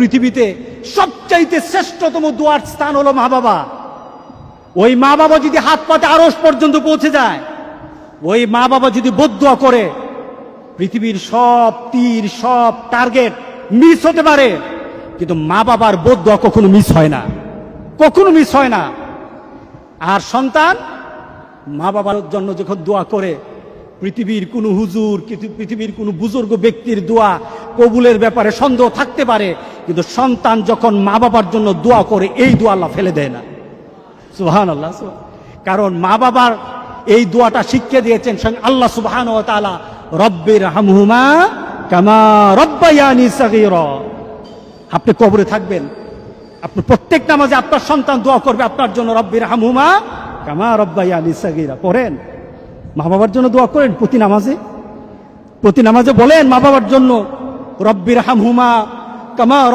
পৃথিবীতে সবচাইতে শ্রেষ্ঠতম দোয়ার স্থান হলো মা বাবা। ওই মা বাবা যদি হাত পাতে আরশ পর্যন্ত পৌঁছে যায়, ওই মা বাবা যদি বদদুয়া করে, পৃথিবীর সব তীর সব টার্গেট মিস হতে পারে, কিন্তু মা বাবার বদদুয়া কখনো মিস হয় না, কখনো মিস হয় না। আর সন্তান মা বাবার জন্য যখন দোয়া করে, পৃথিবীর কোনো হুজুর, পৃথিবীর কোনো বুজুর্গ ব্যক্তির দোয়া কবুলের ব্যাপারে সন্দেহ থাকতে পারে, কিন্তু সন্তান যখন মা বাবার জন্য দোয়া করে, এই দোয়া আল্লাহ ফেলে দেয় না। সুবহানাল্লাহ। কারণ মা বাবার এই দোয়াটা শিখিয়ে দিয়েছেন আল্লাহ সুবহানাহু ওয়া তাআলা, রব্বির হামহুমা কামা রব্বায়ানি সাগীরা। আপনি কবরে থাকবেন, আপনি প্রত্যেক নামাজে আপনার সন্তান দোয়া করবে আপনার জন্য, রব্বির হামহুমা কামা রব্বায়ানি সাগীরা। পড়েন, মা বাবার জন্য দোয়া করেন প্রতি নামাজে বলেন মা বাবার জন্য, রব্বির হামহুমা কামা